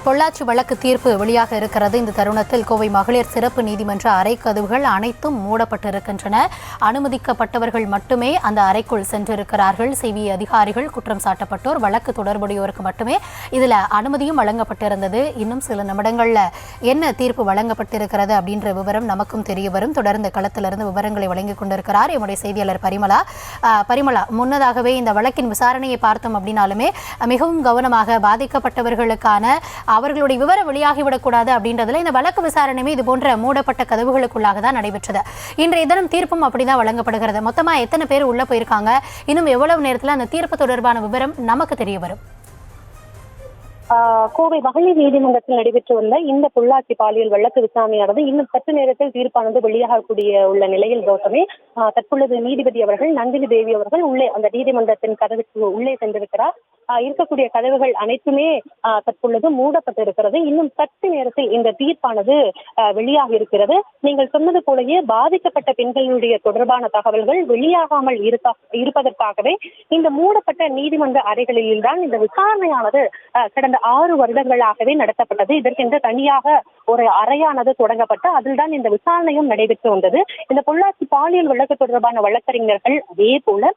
பொள்ளாச்சி வழக்கு தீர்ப்பு வெளியாக இருக்கிறது. இந்த தருணத்தில் கோவை மகளிர் சிறப்பு நீதிமன்ற அறைக்கதவுகள் அனைத்தும் மூடப்பட்டிருக்கின்றன. அனுமதிக்கப்பட்டவர்கள் மட்டுமே அந்த அறைக்குள் சென்றிருக்கிறார்கள். சிபிஐ அதிகாரிகள், குற்றம் சாட்டப்பட்டோர், வழக்கு தொடர்புடையோருக்கு மட்டுமே இதில் அனுமதியும் வழங்கப்பட்டிருந்தது. இன்னும் சில நிமிடங்களில் என்ன தீர்ப்பு வழங்கப்பட்டிருக்கிறது அப்படின்ற விவரம் நமக்கும் தெரிய வரும். தொடர்ந்து களத்திலிருந்து விவரங்களை வழங்கிக் கொண்டிருக்கிறார் எம்முடைய செய்தியாளர் பரிமளா. முன்னதாகவே இந்த வழக்கின் விசாரணையை பார்த்தோம் அப்படின்னாலுமே மிகவும் கவனமாக பாதிக்கப்பட்டவர்களுக்கான அவர்களுடைய விவரம் வெளியாகிவிடக்கூடாது அப்படின்றதுல இந்த வழக்கு விசாரணையுமே இது போன்ற மூடப்பட்ட கதவுகளுக்குள்ளாக தான் நடைபெற்றது. இன்றைய தினம் தீர்ப்பும் அப்படிதான் வழங்கப்படுகிறது. மொத்தமா எத்தனை பேர் உள்ள போயிருக்காங்க, இன்னும் எவ்வளவு நேரத்தில் அந்த தீர்ப்பு தொடர்பான விவரம் நமக்கு தெரிய வரும்? கோவை மகளிர் நீதிமன்றத்தில் நடைபெற்று வந்த இந்த பொள்ளாச்சி பாலியல் வழக்கு விசாரணையானது இன்னும் சற்று நேரத்தில் தீர்ப்பானது வெளியாகக்கூடிய உள்ள நிலையில் கௌதமி, தற்பொழுது நீதிபதி அவர்கள் நந்தினி தேவி அவர்கள் உள்ளே அந்த நீதிமன்றத்தின் கதவுக்கு உள்ளே சென்றிருக்கிறார். இருக்கக்கூடிய கதவுகள் அனைத்துமே தற்பொழுது மூடப்பட்டிருக்கிறது. இன்னும் சற்று நேரத்தில் இந்த தீர்ப்பானது வெளியாக இருக்கிறது. நீங்கள் சொன்னது போலயே பாதிக்கப்பட்ட பெண்களுடைய தொடர்பான தகவல்கள் வெளியாகாமல் இருப்பதற்காகவே இந்த மூடப்பட்ட நீதிமன்ற அறைகளில் தான் இந்த விசாரணையானது கடந்த 6 வருடங்களாகவே நடத்தப்பட்டது. இதற்கென்று தனியாக ஒரு அறையானது தொடங்கப்பட்டு அதில் தான் இந்த விசாரணையும் நடைபெற்று வந்தது. இந்த பொள்ளாச்சி பாலியல் வழக்கு தொடர்பான வழக்கறிஞர்கள், அதே போல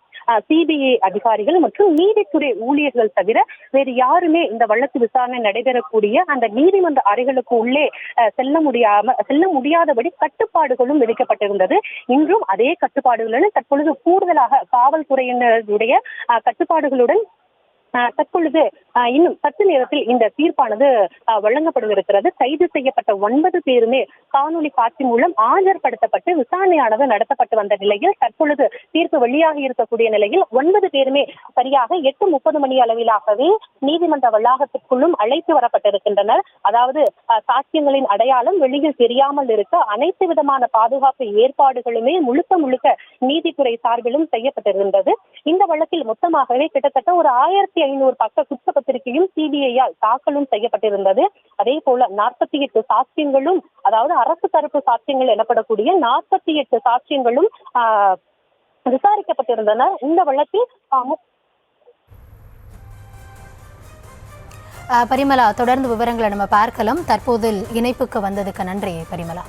சிபிஐ அதிகாரிகள் மற்றும் நீதித்துறை ஊழியர்கள் தவிர வேறு யாருமே இந்த வழக்கு விசாரணை நடைபெறக்கூடிய அந்த நீதிமன்ற அறைகளுக்கு உள்ளே செல்ல முடியாதபடி கட்டுப்பாடுகளும் விதிக்கப்பட்டிருந்தது. இன்றும் அதே கட்டுப்பாடுகளுடன் தற்பொழுது கூடுதலாக காவல்துறையினருடைய கட்டுப்பாடுகளுடன் தற்பொழுது இன்னும் சற்று நேரத்தில் இந்த தீர்ப்பானது வழங்கப்படவிருக்கிறது. கைது செய்யப்பட்ட 9 பேருமே காணொலி காட்சி மூலம் ஆஜர்படுத்தப்பட்டு விசாரணையானது நடத்தப்பட்டு வந்த நிலையில் தற்பொழுது தீர்ப்பு வெளியாகி இருக்கக்கூடிய நிலையில் 9 பேருமே சரியாக 8:30 மணி அளவிலாகவே நீதிமன்ற வளாகத்திற்குள்ளும் அழைத்து வரப்பட்டிருக்கின்றனர். அதாவது சாட்சியங்களின் அடையாளம் வெளியில் தெரியாமல் இருக்க அனைத்து விதமான பாதுகாப்பு ஏற்பாடுகளுமே முழுக்க நீதித்துறை சார்பிலும் செய்யப்பட்டிருந்தது. இந்த வழக்கில் மொத்தமாகவே கிட்டத்தட்ட ஒரு 1500 பக்க குற்றப்பத்திரிகையும் சிபிஐயால் தாக்கலும் செய்யப்பட்டிருந்தது. அதே போல 48 சாட்சியங்களும், அதாவது அரசு தரப்பு சாட்சியங்கள் எனப்படக்கூடிய 48 சாட்சியங்களும் விசாரிக்கப்பட்டிருந்தன. இந்த வழக்கில் பரிமளா, தொடர்ந்து விவரங்களை நம்ம பார்க்கலாம். தற்போது இணைப்புக்கு வந்ததுக்கு நன்றி பரிமளா.